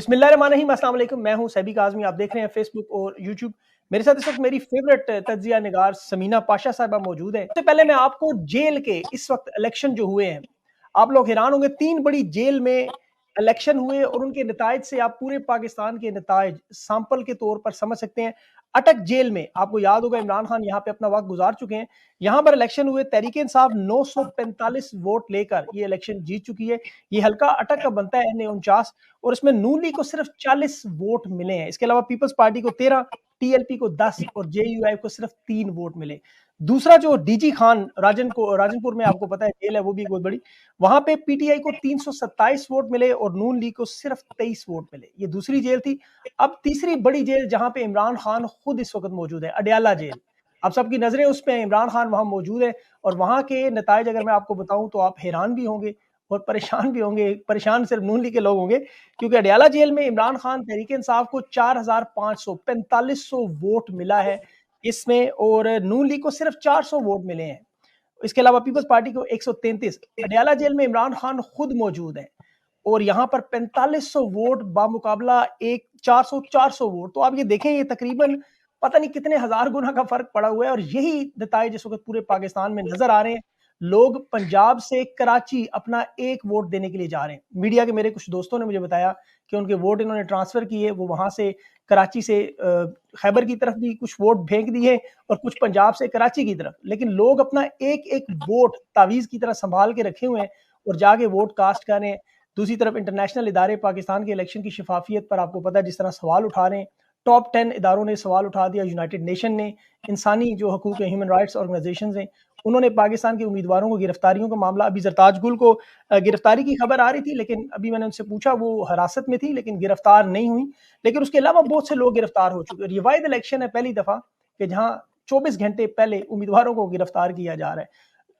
बिस्मिल्लाहिर्रहमानिर्रहीम, अस्सलाम वालेकुम। मैं हूं सैबी काज़मी। आप देख रहे हैं फेसबुक और यूट्यूब। मेरे साथ इस वक्त मेरी फेवरेट तज्जिया निगार समीना पाशा साहिबा मौजूद है। सबसे पहले मैं आपको जेल के इस वक्त इलेक्शन जो हुए हैं, आप लोग हैरान होंगे। 3 बड़ी जेल में इलेक्शन हुए और उनके नताइज से आप पूरे पाकिस्तान के नताइज सैंपल के तौर पर समझ सकते हैं। अटक जेल में आपको याद होगा इमरान खान यहाँ पे अपना वक्त गुजार चुके हैं। यहाँ पर इलेक्शन हुए, तहरीक-ए-इंसाफ 945 वोट लेकर ये इलेक्शन जीत चुकी है। ये हल्का अटक का बनता है N49 और इसमें नून लीग को सिर्फ 40 वोट मिले हैं। इसके अलावा पीपल्स पार्टी को 13, टीएलपी को 10 और जेयूआई को सिर्फ 3 वोट मिले। दूसरा जो डीजी खान राजनपुर में आपको पता है जेल है, वो भी बहुत बड़ी, वहां पे पीटीआई को 327 वोट मिले और नून लीग को सिर्फ 23 वोट मिले। ये दूसरी जेल थी। अब तीसरी बड़ी जेल जहां पे इमरान खान खुद इस वक्त मौजूद है, अडयाला जेल। अब सबकी नजरें उस पर इमरान खान वहां मौजूद है और वहां के नताइज अगर मैं आपको बताऊं तो आप हैरान भी होंगे और परेशान भी होंगे। परेशान सिर्फ नून लीग के लोग होंगे, क्योंकि अडयाला जेल में इमरान खान तहरीक इंसाफ को 4,545 वोट मिला है इसमें, और नून लीग को सिर्फ 400 वोट मिले हैं। इसके अलावा पीपल्स पार्टी को 133। अडयाला जेल में इमरान खान खुद मौजूद है और यहाँ पर 4500 वोट बामुकाबला एक 400 वोट। तो आप ये देखें, ये तकरीबन पता नहीं कितने हजार गुना का फर्क पड़ा हुआ है और यही नताइज इस वक्त पूरे पाकिस्तान में नजर आ रहे हैं। लोग पंजाब से कराची अपना एक वोट देने के लिए जा रहे हैं। मीडिया के मेरे कुछ दोस्तों ने मुझे बताया कि उनके वोट इन्होंने ट्रांसफर किए, वो वहां से कराची से खैबर की तरफ भी कुछ वोट फेंक दिए और कुछ पंजाब से कराची की तरफ, लेकिन लोग अपना एक एक वोट तावीज की तरह संभाल के रखे हुए हैं और जाके वोट कास्ट कर रहे हैं। दूसरी तरफ इंटरनेशनल इदारे पाकिस्तान के इलेक्शन की शफाफियत पर आपको पता है जिस तरह सवाल उठा रहे हैं। टॉप 10 इदारों ने सवाल उठा दिया। यूनाइटेड नेशन ने, इंसानी जो हकूक ह्यूमन राइट्स ऑर्गेनाइजेशन हैं, उन्होंने पाकिस्तान के उम्मीदवारों को गिरफ्तारियों का मामला, अभी जरताज गुल को गिरफ्तारी की खबर आ रही थी, लेकिन अभी मैंने उनसे पूछा, वो हिरासत में थी लेकिन गिरफ्तार नहीं हुई। लेकिन उसके अलावा बहुत से लोग गिरफ्तार हो चुके हैं। ये वाहिद इलेक्शन है पहली दफा कि जहां 24 घंटे पहले उम्मीदवारों को गिरफ्तार किया जा रहा है।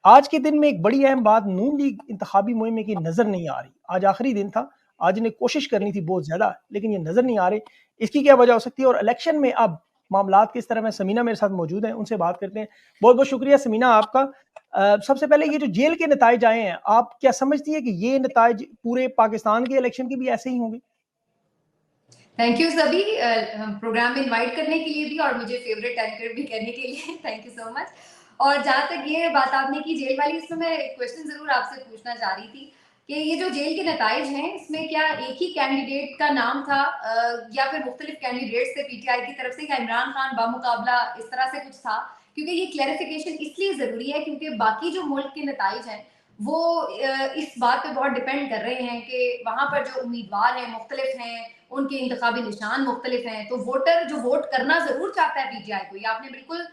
आज के दिन में एक बड़ी अहम बात नून लीग इंतखाबी मुहिम की नजर नहीं आ रही। आज आखिरी दिन था, आज इन्हें कोशिश करनी थी बहुत ज्यादा, लेकिन ये नजर नहीं आ रही। इसकी क्या वजह हो सकती है और इलेक्शन में अब मामलात किस तरह में? समीना मेरे साथ मौजूद हैं, उनसे बात करते हैं। बहुत बहुत शुक्रिया समीना आपका। सबसे पहले ये जो जेल के नताइज आए हैं, आप क्या समझती है कि ये नताइज पूरे पाकिस्तान के इलेक्शन के भी ऐसे ही होंगे? थैंक यू सभी प्रोग्राम में इनवाइट करने के लिए भी और मुझे फेवरेट एंकर भी करने के लिए थैंक यू सो मच। और जहाँ तक ये बात आपने की जेल वाली, इसमें मैं एक क्वेश्चन जरूर आपसे पूछना चाह रही थी कि ये जो जेल के नताइज हैं, इसमें क्या एक ही कैंडिडेट का नाम था या फिर मुख्तलिफ कैंडिडेट्स थे पीटीआई की तरफ से, या इमरान खान बामुकाबला इस तरह से कुछ था? क्योंकि ये क्लैरिफिकेशन इसलिए जरूरी है क्योंकि बाकी जो मुल्क के नताइज हैं वो इस बात पे बहुत डिपेंड कर रहे हैं कि वहां पर जो उम्मीदवार हैं मुख्तलिफ हैं, उनके इंतखाबी निशान मुख्तलिफ हैं, तो वोटर जो वोट करना जरूर चाहता है पीटीआई को। ये आपने बिल्कुल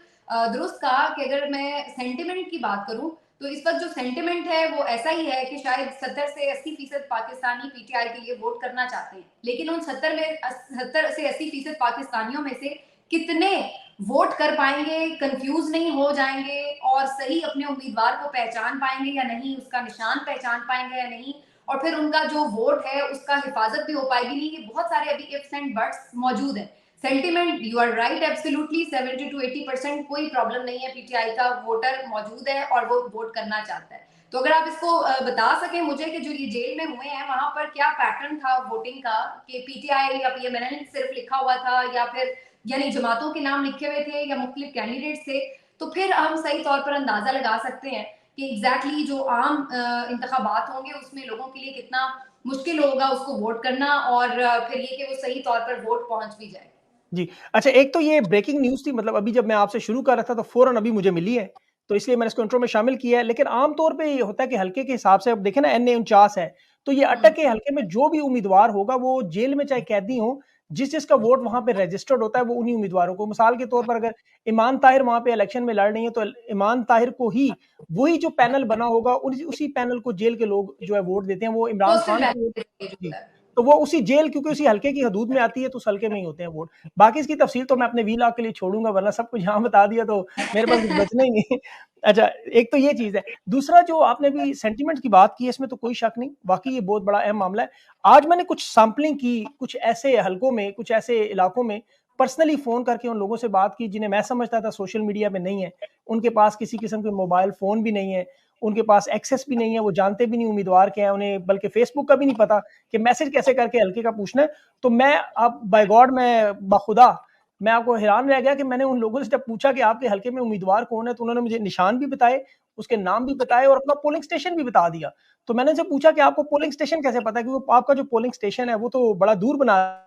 दुरुस्त कहा कि अगर मैं सेंटिमेंट की बात करूं तो इस वक्त जो सेंटिमेंट है वो ऐसा ही है कि शायद 70 से 80% पाकिस्तानी पीटीआई के लिए वोट करना चाहते हैं, लेकिन उन 70 से 80% पाकिस्तानियों में से कितने वोट कर पाएंगे, कंफ्यूज नहीं हो जाएंगे और सही अपने उम्मीदवार को पहचान पाएंगे या नहीं, उसका निशान पहचान पाएंगे या नहीं, और फिर उनका जो वोट है उसका हिफाजत भी हो पाएगी नहीं, ये बहुत सारे अभी इफ्स एंड बट्स मौजूद हैं। Sentiment, you are right, absolutely 70 to 80% कोई प्रॉब्लम नहीं है, पीटीआई का वोटर मौजूद है और वो वोट करना चाहता है। तो अगर आप इसको बता सकें मुझे कि जो ये जेल में हुए हैं वहां पर क्या पैटर्न था वोटिंग का, कि पीटीआई या पीएमएल सिर्फ लिखा हुआ था या फिर यानी जमातों के नाम लिखे हुए थे या मुख्तलिफ कैंडिडेट्स थे, तो फिर हम सही तौर पर अंदाजा लगा सकते हैं कि एग्जैक्टली जो आम इंतखाबात होंगे उसमें लोगों के लिए कितना मुश्किल होगा उसको वोट करना, और फिर ये कि वो सही तौर पर वोट पहुंच भी जाए। जी। अच्छा, एक तो ये ब्रेकिंग न्यूज़ थी, मतलब अभी जब मैं आपसे शुरू कर रहा था तो फ़ौरन अभी मुझे मिली है, तो इसलिए मैंने इसको इंट्रो में शामिल किया है। लेकिन आम तौर पे ये होता है कि हल्के के हिसाब से, अब देखें ना N49 है, तो ये अटक के हल्के में जो भी उम्मीदवार होगा वो जेल में चाहे कैदी हो, जिसका वोट वहाँ पे रजिस्टर्ड होता है वो उन्हीं उम्मीदवारों को, मिसाल के तौर पर अगर ईमान ताहिर वहाँ पे इलेक्शन में लड़ रही है तो ईमान ताहिर को ही वही जो पैनल बना होगा उसी पैनल को जेल के लोग जो है वोट देते हैं, वो इमरान पोस्टल खान को वोट। बैलेट जो जी। होता है। तो वो उसी जेल, क्योंकि उसी हल्के की हदूद में आती है तो उस हल्के में ही होते हैं वोट। बाकी इसकी तफसील तो मैं अपने वीलॉग के लिए छोड़ूंगा, वरना सब कुछ यहाँ बता दिया तो मेरे पास कुछ बचना ही नहीं। अच्छा, एक तो ये चीज है। दूसरा जो आपने भी सेंटीमेंट की बात की है, इसमें तो कोई शक नहीं, वाकई ये बहुत बड़ा अहम मामला है। आज मैंने कुछ सैंपलिंग की, कुछ ऐसे हलकों में, कुछ ऐसे इलाकों में पर्सनली फोन करके उन लोगों से बात की जिन्हें मैं समझता था सोशल मीडिया पे नहीं है, उनके पास किसी किस्म के मोबाइल फोन भी नहीं है, उनके पास एक्सेस भी नहीं है, वो जानते भी नहीं उम्मीदवार क्या है, उन्हें बल्कि फेसबुक का भी नहीं पता कि मैसेज कैसे करके हल्के का पूछना है। तो मैं अब बाय गॉड, मैं बाखुदा, मैं आपको हैरान रह गया कि मैंने उन लोगों से जब पूछा कि आपके हल्के में उम्मीदवार कौन है, तो उन्होंने मुझे निशान भी बताए, उसके नाम भी बताए और अपना पोलिंग स्टेशन भी बता दिया। तो मैंने उनसे पूछा कि आपको पोलिंग स्टेशन कैसे पता है, क्योंकि आपका जो पोलिंग स्टेशन है वो तो बड़ा दूर बना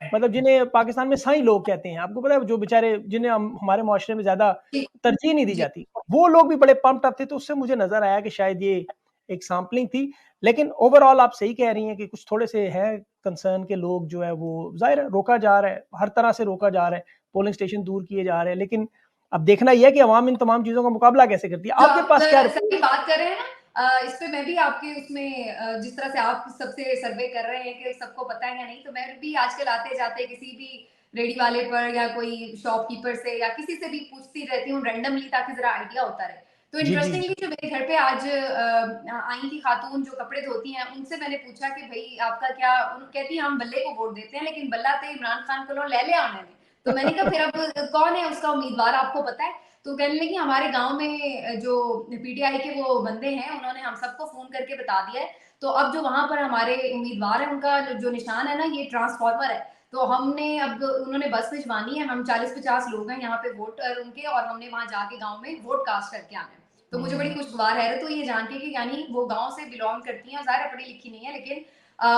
मतलब जिन्हें पाकिस्तान में साईं लोग कहते हैं, आपको पता है, जो बेचारे जिन्हें हम हमारे मुआशरे में ज्यादा जी, तरजीह नहीं दी जी। जाती, वो लोग भी बड़े पम्प्ड अप थे। तो उससे मुझे नजर आया कि शायद ये एक सैम्पलिंग थी। लेकिन ओवरऑल आप सही कह रही हैं कि कुछ थोड़े से हैं कंसर्न के लोग, जो है वो जाहिर है रोका जा रहा है, हर तरह से रोका जा रहा है, पोलिंग स्टेशन दूर किए जा रहे हैं। लेकिन अब देखना यह है कि अवाम इन तमाम चीजों का मुकाबला कैसे करती है। जो आपके आप पास क्या सभी बात कर रहे हैं ना, इस पे मैं भी आपके उसमें जिस तरह से आप सबसे सर्वे कर रहे हैं कि सबको पता है या नहीं, तो मैं भी आजकल आते जाते किसी भी रेडी वाले पर या कोई शॉपकीपर से या किसी से भी पूछती रहती हूँ रैंडमली, ताकि जरा आइडिया होता रहे। तो जी जी इंटरेस्टिंगली जो मेरे घर पे आज आई थी खातून जो कपड़े धोती हैं, उनसे मैंने पूछा कि भाई आपका क्या, कहती है हम बल्ले को वोट देते हैं, लेकिन बल्ला तो इमरान खान को ले ले आने में। तो मैंने कहा फिर अब कौन है उसका उम्मीदवार, आपको पता है? तो कहने लगी हमारे गांव में जो पीटीआई के वो बंदे हैं, उन्होंने हम सबको फोन करके बता दिया है। तो अब जो वहां पर हमारे उम्मीदवार है, उनका जो निशान है ना, ये ट्रांसफॉर्मर है। तो हमने अब उन्होंने बस भिजवानी है, हम 40-50 लोग हैं यहाँ पे वोटर उनके, और हमने वहां जाके गांव में वोट कास्ट करके आना है। तो मुझे बड़ी खुशगवार है तो ये जान के कि यानी वो गांव से बिलोंग करती हैं, ज़ाहिर पढ़ी लिखी नहीं है, लेकिन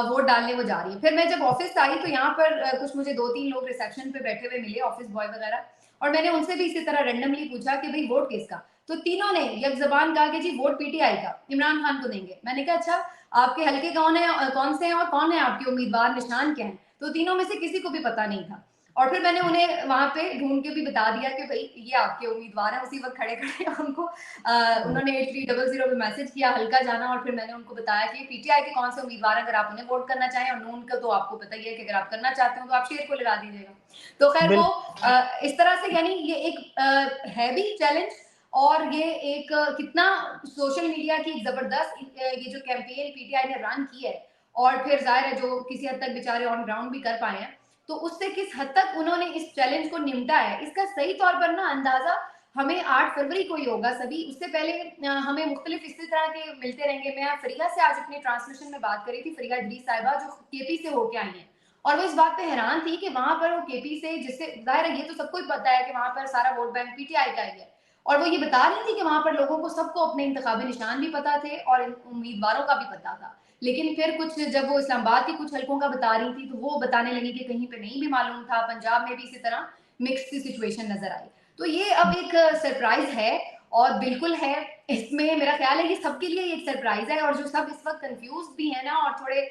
वोट डालने वो जा रही है। फिर मैं जब ऑफिस आई तो यहाँ पर कुछ मुझे 2-3 लोग रिसेप्शन पे बैठे हुए मिले, ऑफिस बॉय वगैरह, और मैंने उनसे भी इसी तरह रैंडमली पूछा कि भाई वोट किसका। तो तीनों ने एक जबान कहा कि जी वोट पीटीआई का, इमरान खान को देंगे। मैंने कहा अच्छा, आपके हल्के कौन है, कौन से हैं, और कौन है आपके उम्मीदवार, निशान क्या है? तो तीनों में से किसी को भी पता नहीं था। और फिर मैंने उन्हें वहां पे ढूंढ के भी बता दिया कि भाई ये आपके उम्मीदवार हैं। उसी वक्त खड़े खड़े उनको उन्होंने 8300 पे मैसेज किया हल्का जाना, और फिर मैंने उनको बताया कि पीटीआई के कौन से उम्मीदवार हैं, अगर आप उन्हें वोट करना चाहें, और नून का तो आपको पता ही है कि अगर आप करना चाहते हो तो आप शेर को लगा दीजिएगा। तो खैर वो इस तरह से, यानी ये एक है भी चैलेंज, और ये एक कितना सोशल मीडिया की जबरदस्त ये जो कैंपेन पीटीआई ने रन की है, और फिर जाहिर है जो किसी हद तक बेचारे ऑन ग्राउंड भी कर पाए हैं, तो उससे किस हद तक उन्होंने इस चैलेंज को निपटा है, इसका सही तौर पर ना अंदाजा हमें 8 फरवरी को ही होगा सभी। उससे पहले हमें मुख्तलिफ इसी तरह के मिलते रहेंगे। मैं फरिया से आज अपने ट्रांसमिशन में बात करी थी, फरिया इदरीस साहिबा जो केपी से होके आई हैं, और वो इस बात पे हैरान थी कि वहां पर वो केपी से, जिससे जाहिर है ये तो सबको ही पता है कि वहां पर सारा वोट बैंक पीटीआई का ही है, और वो ये बता रही थी कि वहां पर लोगों को सबको अपने इंतखाबी निशान भी पता थे और उम्मीदवारों का भी पता था। लेकिन फिर कुछ जब वो इस्लामाबाद के कुछ हलकों का बता रही थी, तो वो बताने लगी कि कहीं पे नहीं भी मालूम था। पंजाब में भी इसी तरह मिक्स सी सिचुएशन नजर आई। तो ये अब एक सरप्राइज है, और बिल्कुल है, इसमें मेरा ख्याल है ये सबके लिए एक सरप्राइज है, और जो सब इस वक्त कंफ्यूज भी है ना, और थोड़े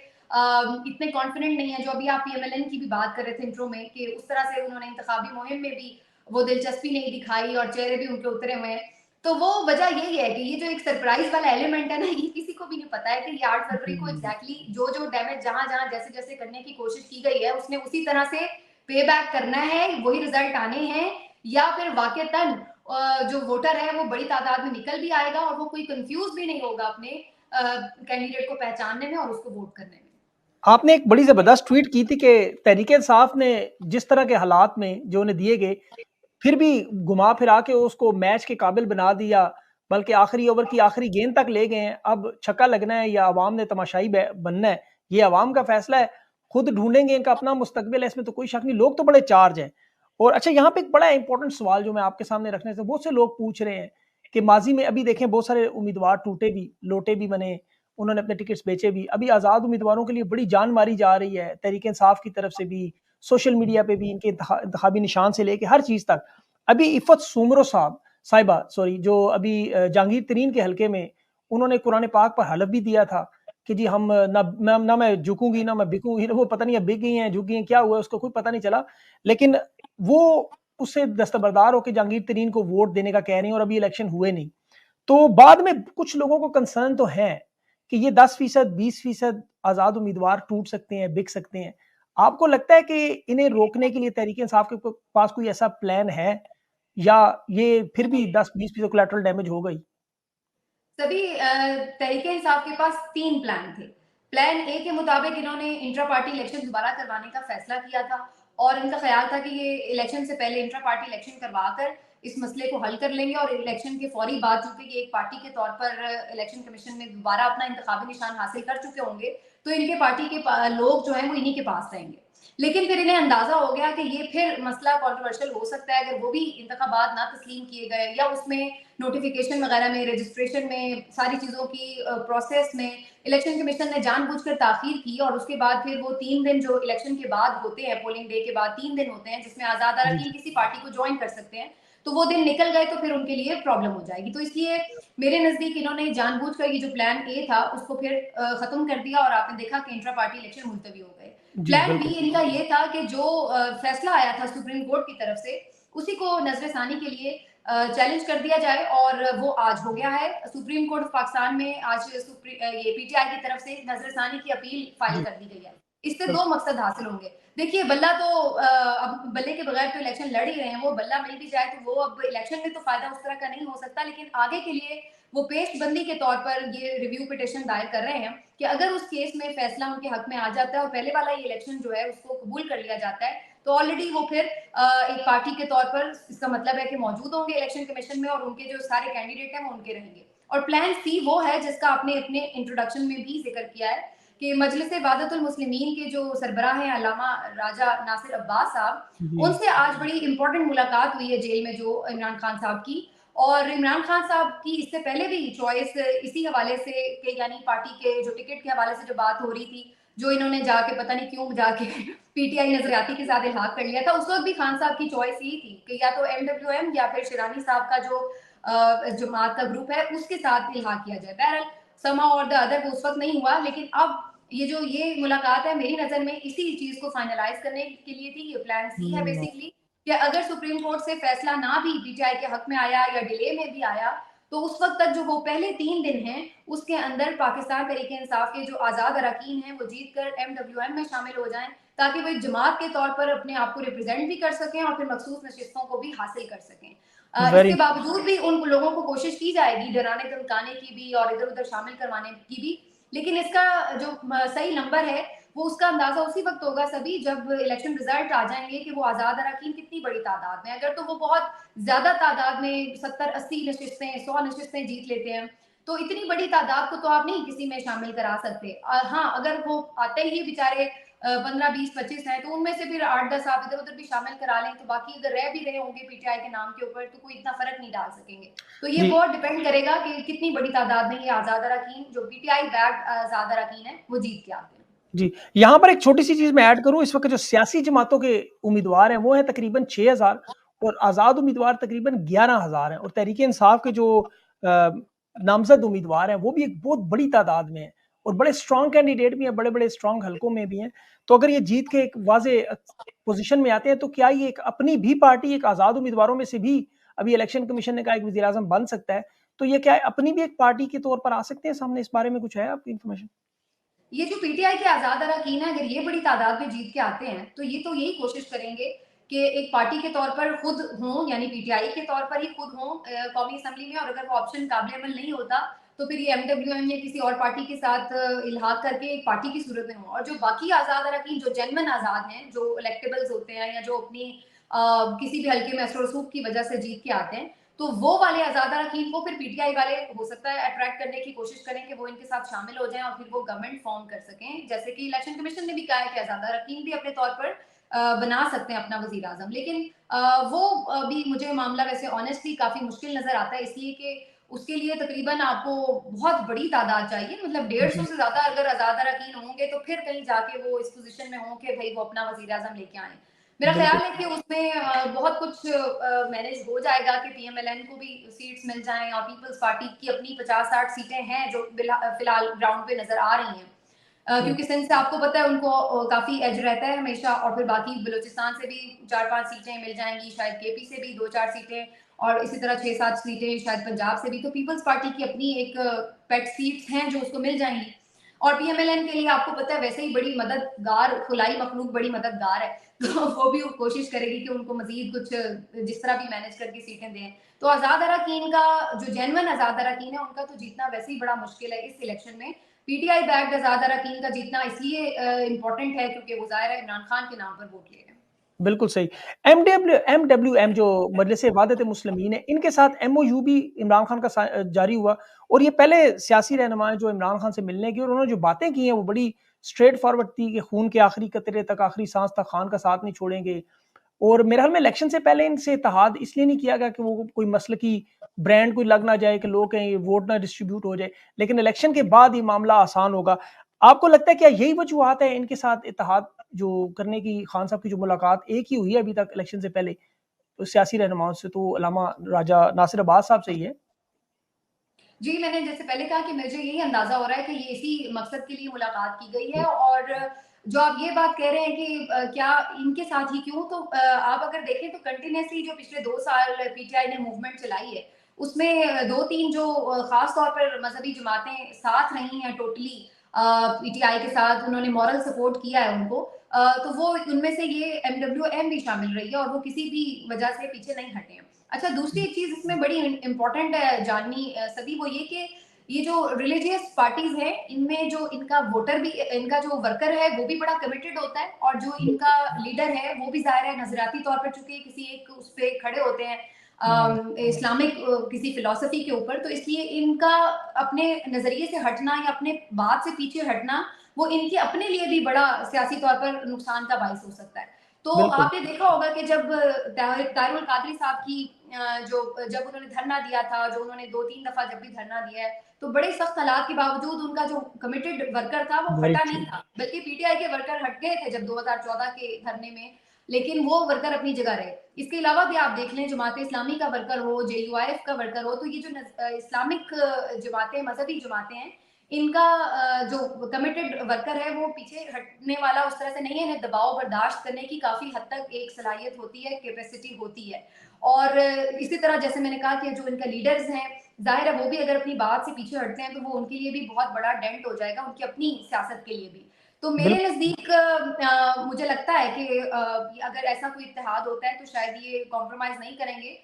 इतने कॉन्फिडेंट नहीं है, जो अभी आप पीएमएलएन की भी बात कर रहे थे इंट्रो में, कि उस तरह से उन्होंने इंतखाबी मुहिम में भी वो दिलचस्पी नहीं दिखाई और चेहरे भी उनके उतरे हुए हैं। तो वो वजह यही है कि ये जो एक सरप्राइज वाला एलिमेंट है ना, ये किसी को भी नहीं पता है कि ये 8 फरवरी को एग्जैक्टली जो डैमेज जहां-जहां जैसे-जैसे करने की कोशिश की गई है, उसने उसी तरह से पे बैक करना है, वही रिजल्ट आने हैं, या फिर वाक़ईतन जो वोटर है वो बड़ी तादाद में निकल भी आएगा, और वो कोई कंफ्यूज भी नहीं होगा अपने कैंडिडेट को पहचानने में और उसको वोट करने में। आपने एक बड़ी ज़बरदस्त ट्वीट की थी कि तहरीक-ए-इंसाफ ने जिस तरह के हालात में जो उन्हें दिए गए, फिर भी घुमा फिरा के उसको मैच के काबिल बना दिया, बल्कि आखिरी ओवर की आखिरी गेंद तक ले गए हैं। अब छक्का लगना है या अवाम ने तमाशाई बनना है, ये अवाम का फैसला है। खुद ढूंढेंगे, इनका अपना मुस्तकबिल है, इसमें तो कोई शक नहीं। लोग तो बड़े चार्ज हैं। और अच्छा, यहाँ पे एक बड़ा इंपॉर्टेंट सवाल जो मैं आपके सामने रखने से बहुत से लोग पूछ रहे हैं कि माजी में अभी देखें बहुत सारे उम्मीदवार टूटे भी, लोटे भी बने, उन्होंने अपने टिकट्स बेचे भी। अभी आज़ाद उम्मीदवारों के लिए बड़ी जान मारी जा रही है, तहरीक इंसाफ की तरफ से भी, सोशल मीडिया पे भी, इनके इंतखाबी निशान से लेके हर चीज़ तक। अभी इफ़त सुमरो साहिबा सॉरी, जो अभी जहांगीर तरीन के हलके में, उन्होंने कुरान पाक पर हलफ भी दिया था कि जी हम ना मैं झुकूंगी ना मैं बिकूंगी। वो पता नहीं अब बिक गई हैं, झुक गई हैं, क्या हुआ उसको कोई पता नहीं चला। लेकिन वो उससे दस्तबरदार होकर जहांगीर तरीन को वोट देने का कह रही हैं, और अभी इलेक्शन हुए नहीं। तो बाद में कुछ लोगों को कंसर्न तो है कि ये 10% 20% आज़ाद उम्मीदवार टूट सकते हैं, बिक सकते हैं। आपको लगता है कि इन्हें रोकने के लिए तहरीक इंसाफ के पास कोई ऐसा प्लान है, या ये फिर भी 10-20% कोलैटरल डैमेज हो गई? सभी तहरीके इंसाफ के पास 3 प्लान थे। प्लान ए के मुताबिक इन्होंने इंट्रा पार्टी इलेक्शन दोबारा करवाने का फैसला किया था, और इनका ख्याल था कि ये इलेक्शन से पहले इंट्रा पार्टी इलेक्शन करवा कर इस मसले को हल कर लेंगे और इलेक्शन के फौरी बाद चूंकि ये एक पार्टी के तौर पर इलेक्शन कमीशन में दोबारा अपना इंतखाबी निशान हासिल कर चुके होंगे, तो इनके पार्टी के लोग जो हैं वो इन्हीं के पास रहेंगे। लेकिन फिर इन्हें अंदाजा हो गया कि ये फिर मसला कंट्रोवर्शियल हो सकता है अगर वो भी इंतखाबात ना तस्लीम किए गए या उसमें नोटिफिकेशन वगैरह में, रजिस्ट्रेशन में, सारी चीज़ों की प्रोसेस में इलेक्शन कमीशन ने जानबूझकर ताखीर की और उसके बाद फिर वो 3 दिन जो इलेक्शन के बाद होते हैं, पोलिंग डे के बाद 3 दिन होते हैं जिसमें आज़ाद जी, अरकान जी। किसी पार्टी को ज्वाइन कर सकते हैं, तो वो दिन निकल गए तो फिर उनके लिए प्रॉब्लम हो जाएगी। तो इसलिए मेरे नज़दीक इन्होंने जानबूझकर ये जो प्लान ए था उसको फिर खत्म कर दिया और आपने देखा कि इंट्रा पार्टी इलेक्शन मुलतवी हो गए। जी, प्लान बी बिल्कुल। इनका ये था कि जो फैसला आया था सुप्रीम कोर्ट की तरफ से उसी को नजरसानी के लिए चैलेंज कर दिया जाए और वो आज हो गया है। सुप्रीम कोर्ट ऑफ पाकिस्तान में आज ये पीटीआई की तरफ से नजरसानी की अपील फाइल जी, कर दी गई है। इससे दो बिल्कुल। मकसद हासिल होंगे। देखिए बल्ला तो अब बल्ले के बगैर तो इलेक्शन लड़ ही रहे हैं, वो बल्ला मिल भी जाए तो वो अब इलेक्शन में तो फायदा उस तरह का नहीं हो सकता, लेकिन आगे के लिए वो पेशबंदी के तौर पर ये रिव्यू पिटिशन दायर कर रहे हैं कि अगर उस केस में फैसला उनके हक में आ जाता है और पहले वाला ये इलेक्शन जो है उसको कबूल कर लिया जाता है, तो ऑलरेडी वो फिर एक पार्टी के तौर पर इसका मतलब है कि मौजूद होंगे इलेक्शन कमीशन में और उनके जो सारे कैंडिडेट हैं वो उनके रहेंगे। और प्लान सी वो है जिसका आपने अपने इंट्रोडक्शन में भी जिक्र किया है कि मजलिस वादतुल मुस्लिमीन के जो सरबराह हैं अल्लामा राजा नासिर अब्बास साहब, जी, उनसे आज बड़ी इंपॉर्टेंट मुलाकात हुई है जेल में जो इमरान खान साहब की। और इमरान खान साहब की इससे पहले भी चॉइस इसी हवाले से कि यानी पार्टी के जो टिकट के हवाले से जो बात हो रही थी, जो इन्होंने जाके पता नहीं क्यों जाके पीटीआई नजरियाती के साथ इल्हाक कर लिया था, उस वक्त भी खान साहब की चॉइस यही थी कि या तो एमडब्ल्यूएम या फिर शिरानी साहब का जो जमात का ग्रुप है उसके साथ इल्हाक किया जाए। बहरहाल समा और द अदर वो उस वक्त नहीं हुआ, लेकिन अब ये मुलाकात है मेरी नजर में इसी चीज को फाइनलाइज करने के लिए थी। ये प्लान सी है हुँ, बेसिकली कि अगर सुप्रीम कोर्ट से फैसला ना भी पीटीआई के हक में आया या डिले में भी आया, तो उस वक्त तक जो वो पहले 3 दिन हैं उसके अंदर पाकिस्तान तहरीक इंसाफ के जो आजाद अरकान हैं वो जीत कर एमडब्ल्यूएम में शामिल हो जाएं, ताकि वो एक जमात के तौर पर अपने आप को रिप्रेजेंट भी कर सकें और फिर मखसूस नशिस्तों को भी हासिल कर सकें। वेरी इसके बावजूद भी उन लोगों को कोशिश की जाएगी डराने धमकाने की भी और इधर उधर शामिल करवाने की भी, लेकिन इसका जो सही नंबर है वो उसका अंदाजा उसी वक्त होगा सभी जब इलेक्शन रिजल्ट आ जाएंगे कि वो आजाद अरकान कितनी बड़ी तादाद में, अगर तो वो बहुत ज्यादा तादाद में 70-80 नशिस्तें 100 नशिस्तें जीत लेते हैं, तो इतनी बड़ी तादाद को तो आप नहीं किसी में शामिल करा सकते। हाँ, अगर वो आते ही बेचारे 15-20-25 हैं तो उनमें से फिर 8-10 आप इधर उधर भी शामिल करा लें, तो बाकी अगर रह भी रहे होंगे पीटीआई के नाम के ऊपर तो कोई इतना फर्क नहीं डाल सकेंगे। तो ये जी, बहुत डिपेंड करेगा कि कितनी बड़ी तादाद में ये आजाद अरकान जो पीटीआई बैक्ड आजाद अरकान है वो जीत के आते हैं। जी। यहाँ पर एक छोटी-सी चीज़ मैं ऐड करूँ, इस वक़्त जो सियासी जमातों के उम्मीदवार हैं, वो हैं तकरीबन 6,000 और आज़ाद उम्मीदवार तकरीबन 11,000 हैं और तहरीक-ए-इंसाफ के जो नामज़द उम्मीदवार हैं, वो भी एक बहुत बड़ी तादाद में हैं और बड़े स्ट्रॉन्ग कैंडिडेट भी हैं, बड़े-बड़े स्ट्रॉन्ग हलकों में भी हैं। तो अगर ये जीत के एक वाज़े पोज़ीशन में आते हैं, तो क्या ये एक अपनी भी पार्टी, एक आज़ाद उम्मीदवारों में से भी अभी इलेक्शन कमीशन ने कहा एक वज़ीर-ए-आज़म बन सकता है, तो ये क्या अपनी भी एक पार्टी के तौर पर आ सकते हैं सामने? इस बारे में कुछ है आपकी इन्फॉर्मेशन? ये जो पीटीआई के आजाद अरकान है, अगर ये बड़ी तादाद में जीत के आते हैं, तो ये तो यही कोशिश करेंगे कि एक पार्टी के तौर पर खुद हों, यानी पीटीआई के तौर पर ही खुद हों कौमी असम्बली में, और अगर वो ऑप्शन काबिल अमल नहीं होता, तो फिर ये एमडब्ल्यूएम या किसी और पार्टी के साथ इल्हाक करके एक पार्टी की सूरत में हों। और जो बाकी आजाद अरकान जो जेन्युइन आजाद हैं, जो इलेक्टेबल्स होते हैं या जो अपनी किसी भी हल्के में असर रसूख की वजह से जीत के आते हैं, तो वो वाले आजाद अरकान को फिर पीटीआई वाले हो सकता है अट्रैक्ट करने की कोशिश करें कि वो इनके साथ शामिल हो जाएं और फिर वो गवर्नमेंट फॉर्म कर सकें, जैसे कि इलेक्शन कमीशन ने भी कहा है कि आजाद अरकान भी अपने तौर पर बना सकते हैं अपना वजीर आजम। लेकिन वो भी मुझे मामला वैसे ऑनेस्टली काफी मुश्किल नजर आता है, इसलिए कि उसके लिए तकरीबन आपको बहुत बड़ी तादाद चाहिए, मतलब 150 जी। से ज्यादा अगर आजाद अरकान होंगे तो फिर कहीं जाके वो इस पोजीशन में हों कि भाई वो अपना वजीर आजम लेके आए। मेरा ख्याल बिल्कुल। है कि उसमें बहुत कुछ मैनेज हो जाएगा कि पीएमएलएन को भी सीट्स मिल जाएं और पीपल्स पार्टी की अपनी 50-60 सीटें हैं जो फिलहाल ग्राउंड पे नजर आ रही हैं, हुँ, क्योंकि सिंध से आपको पता है उनको काफी एज रहता है हमेशा, और फिर बाकी बलूचिस्तान से भी 4-5 सीटें मिल जाएंगी, शायद केपी से भी 2-4 सीटें, और इसी तरह 6-7 सीटें शायद पंजाब से भी, तो पीपल्स पार्टी की अपनी एक पेट सीट्स हैं जो उसको मिल जाएंगी। और पीएमएलएन के लिए आपको पता है वैसे ही बड़ी मददगार खुलाई मखलूक बड़ी मददगार है, तो वो भी कोशिश करेगी कि उनको मजीद कुछ जिस तरह भी मैनेज करके सीटें दें। तो आजाद अरकान का जो जेन्युइन आजाद अरकान है उनका तो जीतना वैसे ही बड़ा मुश्किल है इस इलेक्शन में। पीटीआई बैक्ड आजाद अरकान का जीतना इसलिए इंपॉर्टेंट है क्योंकि वो जाहिर है इमरान खान के नाम पर वोट ले रहे हैं। बिल्कुल सही। एमडब्ल्यूएम जो मजलिस वहदत मुस्लिमीन है, इनके साथ एमओयू भी इमरान खान का जारी हुआ और ये पहले सियासी रहनुमा हैं जो इमरान खान से मिलने गए और उन्होंने जो बातें की हैं वो बड़ी स्ट्रेट फॉरवर्ड थी कि खून के आखिरी कतरे तक, आखिरी सांस तक खान का साथ नहीं छोड़ेंगे। और मेरे ख्याल में इलेक्शन से पहले इनसे इत्तेहाद इसलिए नहीं किया गया कि वो कोई मसलकी ब्रांड कोई लग ना जाए कि लोग कहें वोट ना डिस्ट्रीब्यूट हो जाए, लेकिन इलेक्शन के बाद ये मामला आसान होगा। आपको लगता है क्या यही वजूहत है इनके साथ इत्तेहाद जो करने की, खान साहब की जो मुलाकात एक ही हुई है अभी तक इलेक्शन से पहले तो सियासी रहनुमाओं से, तो अलामा राजा नासिर अब्बास साहब से ही है? जी, मैंने जैसे पहले कहा कि मुझे यही अंदाज़ा हो रहा है कि ये इसी मकसद के लिए मुलाकात की गई है और जो आप ये बात कह रहे हैं कि क्या इनके साथ ही क्यों? तो आप अगर देखें तो कंटिन्यूअसली जो पिछले 2 साल पीटीआई ने मूवमेंट चलाई है, उसमें 2-3 जो ख़ास तौर पर मज़हबी जमातें साथ रही हैं टोटली पीटीआई के साथ, उन्होंने मॉरल सपोर्ट किया है उनको। तो वो उनमें से ये एमडब्ल्यूएम भी शामिल रही है और वो किसी भी वजह से पीछे नहीं हटे हैं। अच्छा, दूसरी एक चीज़ इसमें बड़ी इम्पोर्टेंट है जाननी सभी, वो ये कि ये जो रिलीजियस पार्टीज़ हैं, इनमें जो इनका वोटर भी इनका जो वर्कर है, वो भी बड़ा कमिटेड होता है और जो इनका लीडर है, वो भी ज़ाहिर है नज़रियाती तौर पर चूँकि किसी एक उस पे खड़े होते हैं इस्लामिक किसी फ़िलॉसफ़ी के ऊपर, तो इसलिए इनका अपने नज़रिए से हटना या अपने बात से पीछे हटना, वो इनके अपने लिए भी बड़ा सियासी तौर पर नुकसान का बाइस हो सकता है। तो बिल्कुल। आपने देखा होगा कि जब ताहिरुल कादरी साहब की जब उन्होंने धरना दिया था, जो उन्होंने 2-3 दफ़ा जब भी धरना दिया है, तो बड़े सख्त हालात के बावजूद उनका जो कमिटेड वर्कर था, वो वेरी हटा ट्रू। नहीं था। बल्कि पीटीआई के वर्कर हट गए थे जब 2014 के धरने में, लेकिन वो वर्कर अपनी जगह रहे। इसके अलावा भी आप देख लें, जमात इस्लामी का वर्कर हो, जेयूआईएफ का वर्कर हो, तो ये जो इस्लामिक जमातें, मज़हबी जमातें हैं, इनका जो कमिटेड वर्कर है वो पीछे हटने वाला उस तरह से नहीं है, इन्हें दबाव बर्दाश्त करने की काफ़ी हद तक एक सलाहियत होती है, कैपेसिटी होती है। और इसी तरह जैसे मैंने कहा कि जो इनका लीडर्स हैं, ज़ाहिर है वो भी अगर अपनी बात से पीछे हटते हैं तो वो उनके लिए भी बहुत बड़ा डेंट हो जाएगा, उनकी अपनी सियासत के लिए भी। तो मेरे बिल्कुल। नज़दीक मुझे लगता है कि अगर ऐसा कोई इत्तेहाद होता है तो शायद ये कॉम्प्रोमाइज़ नहीं करेंगे।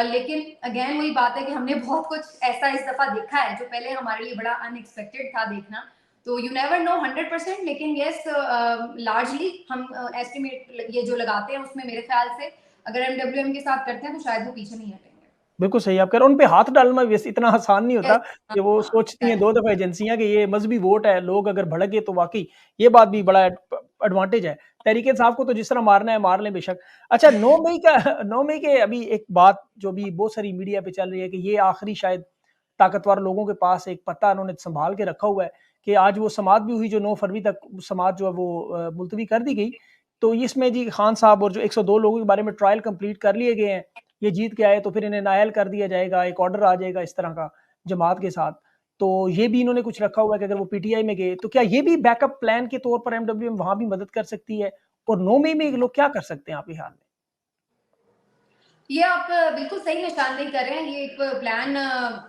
लेकिन अगेन वही बात है कि हमने बहुत कुछ ऐसा इस दफ़ा देखा है जो पहले हमारे लिए बड़ा अनएक्सपेक्टेड था देखना। तो यू नेवर नो 100% लेकिन येस लार्जली हम एस्टिमेट ये जो लगाते हैं उसमें मेरे ख़्याल से अगर एमडब्ल्यूएम के साथ करते हैं तो शायद वो पीछे नहीं हटेंगे। बिल्कुल सही आप कह रहे हो, उन पे हाथ डालना वैसे इतना आसान नहीं होता यस, कि वो सोचती हैं 2 दफ़ा एजेंसियाँ कि ये मज़हबी वोट है, लोग अगर भड़क गए तो वाक़ई ये बात भी बड़ा एडवांटेज है। तहरीक इंसाफ को तो जिस तरह मारना है मार लें बेशक। अच्छा 9 मई का 9 मई के अभी एक बात जो अभी बहुत सारी मीडिया पे चल रही है कि ये आखिरी शायद ताकतवर लोगों के पास एक पत्ता उन्होंने सँभाल के रखा हुआ है कि आज वो समाअत भी हुई जो 9 फरवरी तक समाअत जो है वो मुलतवी कर दी गई। तो इसमें जी खान साहब और जो 102 लोगों के बारे में ट्रायल कंप्लीट कर लिए गए हैं। ये जीत के आए तो फिर इन्हें नाअहल कर दिया जाएगा, एक ऑर्डर आ जाएगा इस तरह का जमात के साथ। तो ये भी इन्होंने कुछ रखा हुआ है कि अगर वो पीटीआई में गए तो क्या ये भी बैकअप प्लान के तौर पर एमडब्ल्यूएम वहाँ भी मदद कर सकती है? और 9 मई में लोग क्या कर सकते हैं आपके ख्याल में? ये आप बिल्कुल सही निशानदेही कर रहे हैं। ये एक प्लान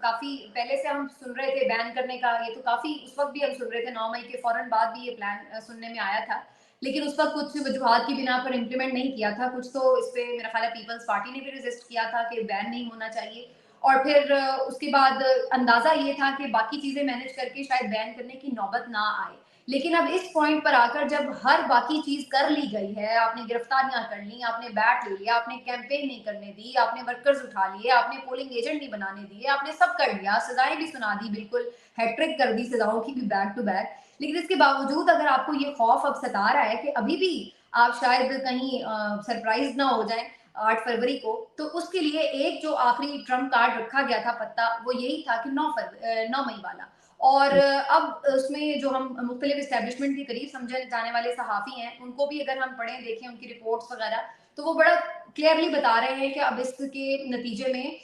काफ़ी पहले से हम सुन रहे थे बैन करने का, ये तो काफ़ी उस वक़्त भी हम सुन रहे थे 9 मई के फ़ौरन बाद भी ये प्लान सुनने में आया था। लेकिन उस वक़्त कुछ वजूहात की बिना पर इम्प्लीमेंट नहीं किया था। कुछ तो इस पे मेरा ख़्याल है पीपल्स पार्टी ने भी रेज़िस्ट किया था कि बैन नहीं होना चाहिए और फिर उसके बाद अंदाज़ा ये था कि बाकी चीज़ें मैनेज करके शायद बैन करने की नौबत ना आए। लेकिन अब इस पॉइंट पर आकर जब हर बाकी चीज़ कर ली गई है, आपने गिरफ्तारियाँ कर ली, आपने बैट ले लिया, आपने कैंपेन नहीं करने दी, आपने वर्कर्स उठा लिए, आपने पोलिंग एजेंट नहीं बनाने दिए, आपने सब कर लिया, सज़ाएँ भी सुना दी बिल्कुल, हैट्रिक कर दी सज़ाओं की भी बैक टू बैक। लेकिन इसके बावजूद अगर आपको ये खौफ अब सता रहा है कि अभी भी आप शायद कहीं सरप्राइज़ ना हो जाएँ 8 फरवरी को, तो उसके लिए एक जो आखिरी ट्रम्प कार्ड रखा गया था पत्ता, वो यही था कि 9 मई वाला। और अब उसमें जो हम मुख्तलिफ इस्टेब्लिशमेंट के करीब समझे जाने वाले सहाफ़ी हैं, उनको भी अगर हम पढ़ें, देखें उनकी रिपोर्ट्स वगैरह, तो वो बड़ा क्लियरली बता रहे हैं कि अब इसके नतीजे में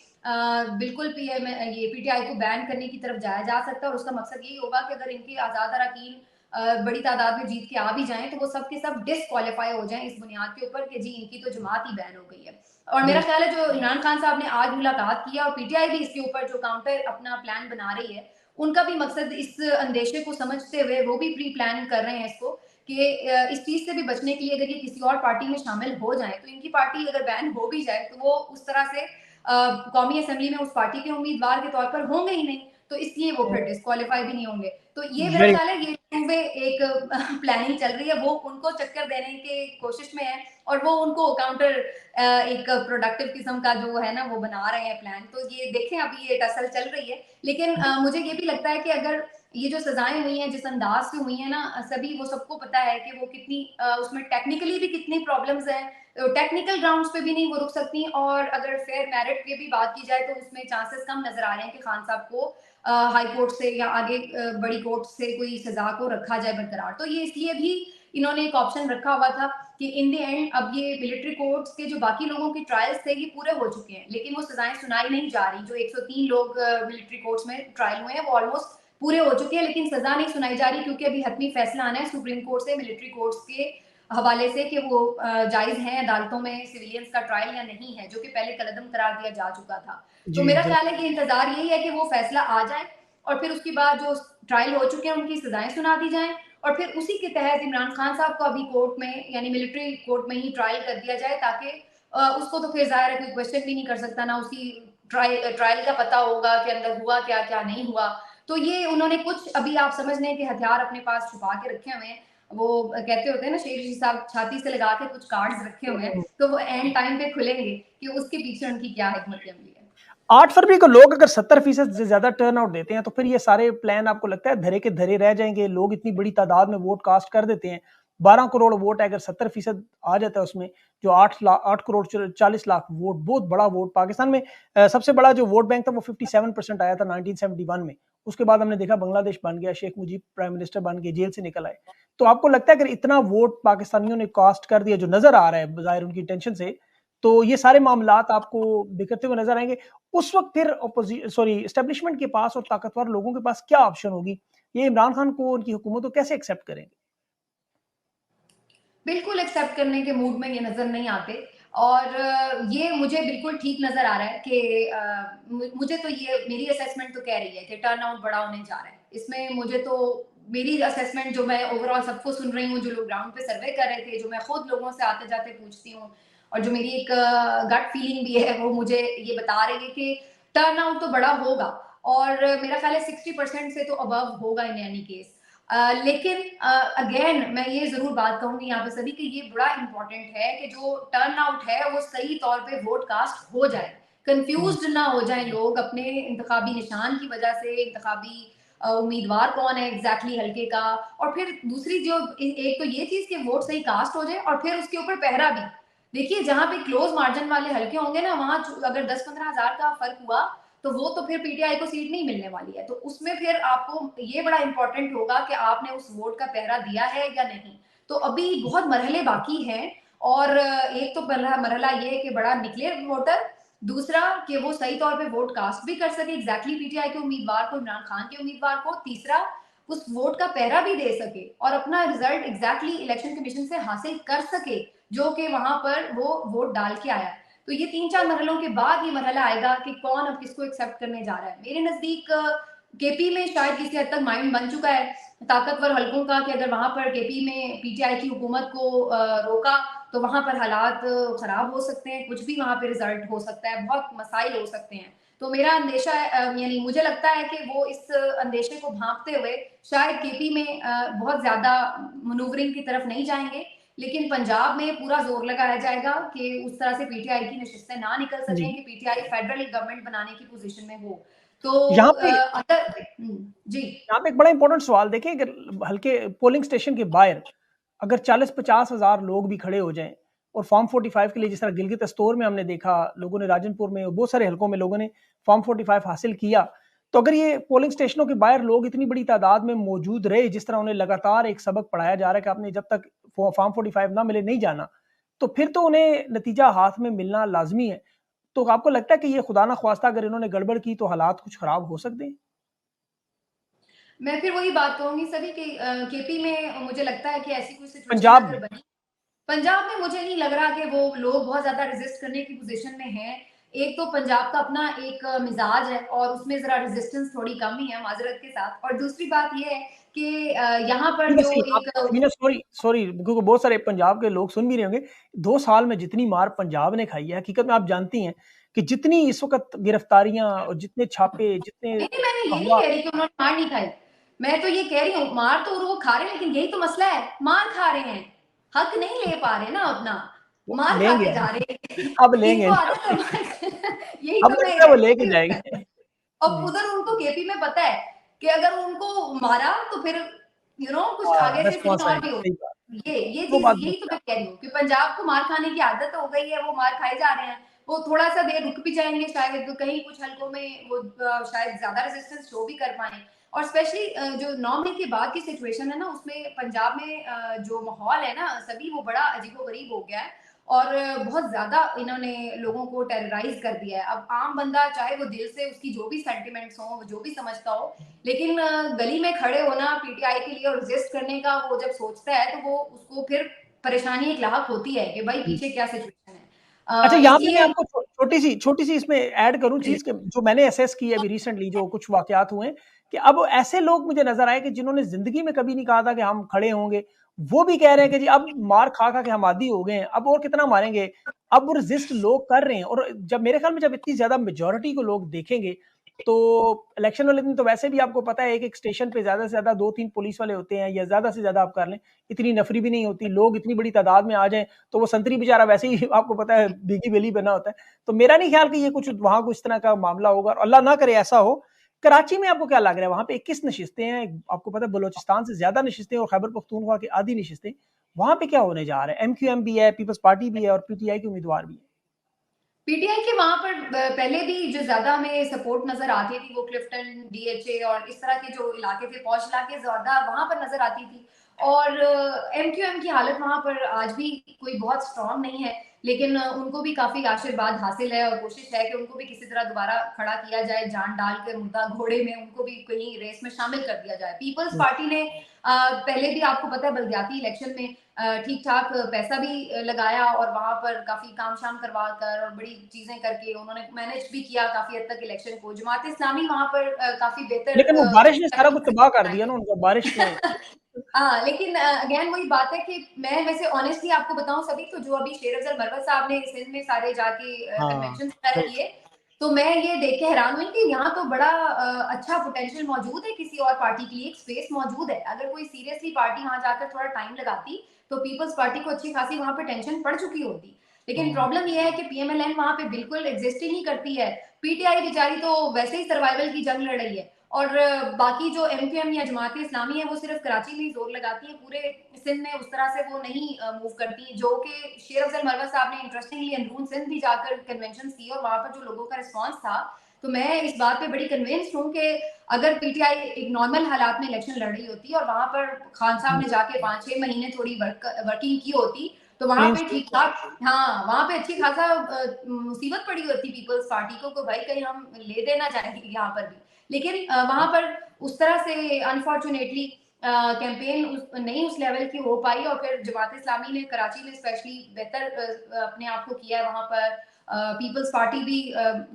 बिल्कुल ये पीटीआई को बैन करने की तरफ जाया जा सकता है और उसका मकसद यही होगा कि अगर इनके आज़ाद अरकान बड़ी तादाद में जीत के आ भी जाएँ, तो वो सब के सब डिसक्वालीफाई हो जाएँ इस बुनियाद के ऊपर कि जी इनकी तो जमात ही बैन हो गई है। और मेरा बिल्कुल। ख़्याल है जो इमरान खान साहब ने आज मुलाकात की है और पीटीआई भी इसके ऊपर जो काउंटर अपना प्लान बना रही है, उनका भी मकसद इस अंदेशे को समझते हुए वो भी प्री प्लान कर रहे हैं इसको कि इस चीज़ से भी बचने के लिए अगर ये किसी और पार्टी में शामिल हो जाएँ, तो इनकी पार्टी अगर बैन हो भी जाए, तो वो उस तरह से कौमी असेंबली में उस पार्टी के उम्मीदवार के तौर पर होंगे ही नहीं। तो इसलिए वो फिर डिस्क्वालीफाई भी नहीं होंगे। तो ये मेरा वेरी ख्याल है ये वे एक प्लानिंग चल रही है, वो उनको चक्कर देने की कोशिश में है और वो उनको काउंटर एक प्रोडक्टिव किस्म का जो है ना वो बना रहे हैं प्लान। तो ये देखें अभी ये टसल चल रही है, लेकिन मुझे ये भी लगता है कि अगर ये जो सजाएं हुई हैं जिस अंदाज से हुई हैं ना, सभी वो सबको पता है कि वो कितनी उसमें टेक्निकली भी कितनी प्रॉब्लम्स हैं, टेक्निकल ग्राउंड्स पे भी नहीं वो रुक सकती, और अगर फेयर मेरिट की भी बात की जाए तो उसमें चांसेस कम नजर आ रहे हैं कि खान साहब को हाई कोर्ट से या आगे बड़ी कोर्ट से कोई सजा को रखा जाए बरकरार। तो ये इसलिए भी इन्होंने एक ऑप्शन रखा हुआ था कि इन द एंड अब ये मिलिट्री कोर्ट्स के जो बाकी लोगों के ट्रायल्स थे ये पूरे हो चुके हैं, लेकिन वो सजाएं सुनाई नहीं जा रही। जो 103 लोग मिलिट्री कोर्ट्स में ट्रायल हुए हैं वो ऑलमोस्ट पूरे हो चुके हैं, लेकिन सजा नहीं सुनाई जा रही क्योंकि अभी हतमी फैसला आना है सुप्रीम कोर्ट से मिलिट्री कोर्ट्स के हवाले से कि वो जायज है अदालतों में सिविलियंस का ट्रायल या नहीं है, जो कि पहले कलदम करार दिया जा चुका था। तो जी मेरा बिल्कुल। ख्याल है कि इंतजार यही है कि वो फैसला आ जाए और फिर उसके बाद जो ट्रायल हो चुके हैं उनकी सजाएं सुना दी जाएं, और फिर उसी के तहत इमरान खान साहब को अभी कोर्ट में यानी मिलिट्री कोर्ट में ही ट्रायल कर दिया जाए, ताकि उसको तो फिर जाहिर है कोई क्वेश्चन भी नहीं कर सकता, ना उसकी ट्रायल का पता होगा कि अंदर हुआ क्या क्या नहीं हुआ। तो ये उन्होंने कुछ अभी आप समझ लें कि हथियार अपने पास छुपा के रखे हुए हैं। वो कहते होते हैं ना शेर साहब छाती से लगा के कुछ कार्ड्स रखे हुए हैं, तो वो एंड टाइम पे खुलेंगे कि उसके पीछे उनकी क्या हिकमत अमली है। 8 फरवरी को लोग अगर 70% से ज्यादा टर्न आउट देते हैं तो फिर ये सारे प्लान आपको लगता है धरे के धरे रह जाएंगे? लोग इतनी बड़ी तादाद में वोट कास्ट कर देते हैं, 12 करोड़ वोट है, अगर 70% आ जाता है उसमें, जो 8 करोड़ 40 लाख वोट, बहुत बड़ा वोट पाकिस्तान में। सबसे बड़ा जो वोट बैंक था वो 57% आया था 1971 में। उसके बाद हमने देखा बांग्लादेश बन गया, शेख मुजीब प्राइम मिनिस्टर बन गए, जेल से निकल आए। तो आपको लगता है अगर इतना वोट पाकिस्तानियों ने कास्ट कर दिया, जो नजर आ रहा है बाहिर उनकी टेंशन से, तो ये सारे मामलात आपको बिखरते हुए नजर आएंगे? उस वक्त फिर एस्टेब्लिशमेंट के पास और ताकतवर लोगों के पास क्या ऑप्शन होगी? ये इमरान खान को, उनकी हुकूमत को कैसे एक्सेप्ट करेंगे? बिल्कुल एक्सेप्ट करने के मूड में ये नज़र नहीं आते, और ये मुझे बिल्कुल ठीक नज़र आ रहा है कि मुझे तो ये मेरी असेसमेंट तो कह रही है कि टर्नआउट बड़ा होने जा रहा है। इसमें मुझे तो मेरी असेसमेंट जो मैं ओवरऑल सबको सुन रही हूँ, जो लोग ग्राउंड पे सर्वे कर रहे थे, जो मैं खुद लोगों से आते-जाते पूछती हूँ, और जो मेरी एक गट फीलिंग भी है, वो मुझे ये बता रही है कि टर्नआउट तो बड़ा होगा, और मेरा ख्याल है 60% से तो अबव होगा इन एनी केस। लेकिन अगेन मैं ये जरूर बात कहूंगी यहाँ पे सभी कि ये बड़ा इंपॉर्टेंट है कि जो टर्न आउट है वो सही तौर पे वोट कास्ट हो जाए, कंफ्यूज ना हो जाए लोग अपने इंतखाबी निशान की वजह से, इंतखाबी उम्मीदवार कौन है एग्जैक्टली हल्के का, और फिर दूसरी जो एक तो ये चीज कि वोट सही कास्ट हो जाए, और फिर उसके ऊपर पहरा भी। देखिए जहां पे क्लोज मार्जिन वाले हल्के होंगे ना, वहां अगर 10-15 हजार का फर्क हुआ तो वो तो फिर पीटीआई को सीट नहीं मिलने वाली है। तो उसमें फिर आपको ये बड़ा इंपॉर्टेंट होगा कि आपने उस वोट का पहरा दिया है या नहीं। तो अभी बहुत मरहले बाकी हैं, और एक तो पहला मरहला ये है कि बड़ा निकले वोटर, दूसरा कि वो सही तौर पे वोट कास्ट भी कर सके एग्जैक्टली पीटीआई के उम्मीदवार को, इमरान खान के उम्मीदवार को, तीसरा उस वोट का पहरा भी दे सके और अपना रिजल्ट एग्जैक्टली इलेक्शन कमीशन से हासिल कर सके, जो कि वहां पर वो वोट डाल के आया। तो ये 3-4 मरहलों के बाद ये मरहला आएगा कि कौन अब किसको एक्सेप्ट करने जा रहा है। मेरे नजदीक केपी में शायद किसी हद तक माइंड बन चुका है ताकतवर हल्कों का कि अगर वहां पर केपी में पीटीआई की हुकूमत को रोका तो वहां पर हालात खराब हो सकते हैं, कुछ भी वहां पे रिजल्ट हो सकता है, बहुत मसाइल हो सकते हैं। तो मेरा अंदेशा यानी मुझे लगता है कि वो इस अंदेशे को भांपते हुए शायद केपी में बहुत ज्यादा मनूवरिंग की तरफ नहीं जाएंगे, लेकिन पंजाब में पूरा जोर लगाया जाएगा कि उस तरह से पीटीआई की नशिस्तें ना निकल जी, सकें कि पीटीआई फेडरल गवर्नमेंट बनाने की पोजीशन में हो। तो यहाँ पे अगर जी यहाँ पे एक बड़ा इंपॉर्टेंट सवाल देखिए, अगर हल्के पोलिंग स्टेशन के बाहर अगर 40-50 हजार लोग भी खड़े हो जाएं और फॉर्म 45 के लिए, जिस तरह गिलगित अस्तोर में हमने देखा, लोगों ने राजनपुर में और बहुत सारे हलकों में लोगों ने फॉर्म 45 हासिल किया, तो अगर ये पोलिंग स्टेशनों के बाहर लोग इतनी बड़ी तादाद में मौजूद रहे, जिस तरह उन्हें लगातार एक सबक पढ़ाया जा रहा है कि आपने जब तक फॉर्म 45 ना मिले नहीं जाना, तो फिर तो उन्हें नतीजा हाथ में मिलना लाजमी है। तो आपको लगता है कि ये खुदा ना ख्वास्ता अगर इन्होंने गड़बड़ की तो हालात कुछ खराब हो सकते हैं? मैं फिर वही बात कहूंगी सभी कि केपी में मुझे लगता है कि ऐसी कोई सिचुएशन पंजाब अगर में बनी, पंजाब में मुझे नहीं लग रहा कि वो लोग बहुत ज्यादा रेजिस्ट करने की पोजीशन में हैं। एक तो पंजाब का अपना एक मिजाज है और उसमें जरा रेजिस्टेंस थोड़ी कम ही है माजरत के साथ, और दूसरी बात ये है कि यहाँ पर वैसे जो यहाँ एक पे मीना, सॉरी सॉरी, क्योंकि बहुत सारे पंजाब के लोग सुन भी रहे होंगे, 2 साल में जितनी मार पंजाब ने खाई है, हकीकत में आप जानती हैं कि जितनी इस वक़्त गिरफ्तारियाँ और जितने छापे, जितने नहीं, मैंने ये नहीं अगवा कह रही कि उन्होंने मार नहीं खाई। मैं तो ये कह रही हूँ, मार तो वो खा रहे हैं, लेकिन यही तो मसला है, मार खा रहे हैं। हक नहीं ले पा रहे ना अपना, वो मार खा लेंगे के जा रहे हैं। अब लेंगे इनको आदत है इंशाल्लाह। मार यही अब तो मैं लगता है वो लेके कहती हूँ। जाएँगे। अब जी। उधर उनको केपी में पता है कि अगर उनको मारा तो फिर कुछ हाँ, आगे से सीन रिस्पॉन्स और आएगी, भी सही होगी। बात। ये वो चीज़ बात यही तो दुरुस्त है। मैं कह रही हूँ कि पंजाब को मार खाने की आदत हो गई है, वो मार खाए जा रहे हैं। वो थोड़ा-सा देर रुक भी जाएँगे शायद, तो कहीं कुछ हलकों में वो शायद ज़्यादा रेजिस्टेंस शो भी कर पाएँ। और स्पेशली जो 9 मई के बाद की सिचुएशन है ना, उसमें पंजाब में जो माहौल है ना सभी, वो बड़ा अजीबो-गरीब हो गया है। और बहुत ज़्यादा इन्होंने लोगों को टेरराइज़ कर दिया है। अब आम बंदा चाहे वो दिल से उसकी जो भी सेंटिमेंट्स हों, जो भी समझता हो, लेकिन गली में खड़े होना पीटीआई के लिए और रेज़िस्ट करने का वो जब सोचता है, तो वो उसको फिर परेशानी एक लाहक होती है कि भाई जी। पीछे क्या सिचुएशन है। अच्छा, यहाँ पे मैं इसलिए आपको छोटी-सी इसमें ऐड करूँ चीज़ के जो मैंने असेस की है अभी रिसेंटली जो कुछ वाक़यात हुए हैं, कि अब ऐसे लोग मुझे नज़र आए कि जिन्होंने ज़िंदगी में कभी नहीं कहा था कि हम खड़े होंगे, वो भी कह रहे हैं कि जी अब मार खा-खा के हम आदी हो गए हैं, अब और कितना मारेंगे? अब वो रेज़िस्ट लोग कर रहे हैं और जब मेरे ख़्याल में जब इतनी ज़्यादा मेजॉरिटी को लोग देखेंगे, तो इलेक्शन वाले दिन तो वैसे भी आपको पता है एक-एक स्टेशन पे ज़्यादा से ज़्यादा 2-3 पुलिस वाले होते हैं या ज़्यादा से ज़्यादा आप कर लें, इतनी नफ़री भी नहीं होती, लोग इतनी बड़ी तादाद में आ जाएँ, तो वो संतरी बेचारा वैसे ही आपको पता है भीगी बेली बना होता है। तो मेरा नहीं ख्याल कि ये कुछ वहाँ कुछ इस तरह का मामला होगा और अल्लाह ना करे ऐसा हो। कराची में आपको क्या लग रहा है वहाँ पे 21 नशिस्तें हैं, आपको पता है बलूचिस्तान से ज़्यादा नशिस्तें और खैबर पख्तूनख्वा की आधी नशिस्तें। वहाँ पे क्या होने जा रहा है? एमक्यूएम भी है, पीपल्स पार्टी भी है और पीटीआई के उम्मीदवार भी हैं। पीटीआई के वहाँ पर पहले भी जो ज़्यादा हमें सपोर्ट नज़र आती थी, वो क्लिफ्टन, डीएचए और इस तरह के जो इलाके थे, पॉश इलाके ज़्यादा वहाँ पर नज़र आती थी। और एमक्यूएम की हालत वहाँ पर आज भी कोई बहुत स्ट्रॉन्ग नहीं है, लेकिन उनको भी काफ़ी आशीर्वाद हासिल है और कोशिश है कि उनको भी किसी तरह दोबारा खड़ा किया जाए, जान डाल के मुर्दा घोड़े में उनको भी कहीं रेस में शामिल कर दिया जाए। पीपल्स हुँ। पार्टी ने पहले भी आपको पता है बलदियाती इलेक्शन में ठीक-ठाक पैसा भी लगाया और वहाँ पर काफ़ी काम-शाम करवा कर और बड़ी चीज़ें करके उन्होंने मैनेज भी किया काफ़ी हद तक इलेक्शन को। जमात इस्लामी वहाँ पर काफ़ी बेहतर लेकिन वो बारिश ने सारा कुछ तबाह कर दिया ना उनका, बारिश ने हाँ, लेकिन अगेन वही बात है कि मैं वैसे ऑनेस्टली आपको बताऊँ सभी, तो जो अभी शेर अफ़ज़ल मरवत साहब ने सिंध में सारे जाके हाँ, कन्वेंशंस वगैरह राइट। किए, तो मैं ये देख के हैरान हुई कि यहाँ तो बड़ा अच्छा पोटेंशियल मौजूद है किसी और पार्टी के लिए, एक स्पेस मौजूद है। अगर कोई सीरियसली पार्टी वहाँ जाकर थोड़ा टाइम लगाती, तो पीपल्स पार्टी को अच्छी खासी वहाँ पे टेंशन पड़ चुकी होती। लेकिन हुँ। प्रॉब्लम ये है कि पीएमएलएन वहाँ पे बिल्कुल एग्ज़िस्ट ही नहीं करती है। पीटीआई बेचारी तो वैसे ही सर्वाइवल की जंग लड़ रही है। और बाकी जो एमक्यूएम या जमात इस्लामी है, वो सिर्फ कराची में ही जोर लगाती है, पूरे सिंध में उस तरह से वो नहीं मूव करती, जो कि शेर अफजल मरवत साहब ने इंटरेस्टिंगली अंदरून सिंध भी जाकर कन्वेंशन की और वहां पर जो लोगों का रिस्पॉन्स था, तो मैं इस बात पे बड़ी कन्विंस्ड हूँ कि अगर पीटीआई एक नॉर्मल हालात में इलेक्शन लड़ रही होती और वहां पर खान साहब हुँ। ने जाके 5-6 महीने थोड़ी वर्किंग की होती, तो वहां क्लीन पे स्वीप ठीक ठाक, हाँ वहां पे अच्छी खासा मुसीबत पड़ी होती पीपल्स पार्टी को भाई कहीं हम ले देना चाहेंगे यहाँ पर भी। लेकिन वहां पर उस तरह से अनफॉर्चुनेटली कैंपेन नहीं उस लेवल की हो पाई और फिर जमात इस्लामी ने कराची में स्पेशली बेहतर अपने आप को किया है। वहां पर पीपल्स पार्टी भी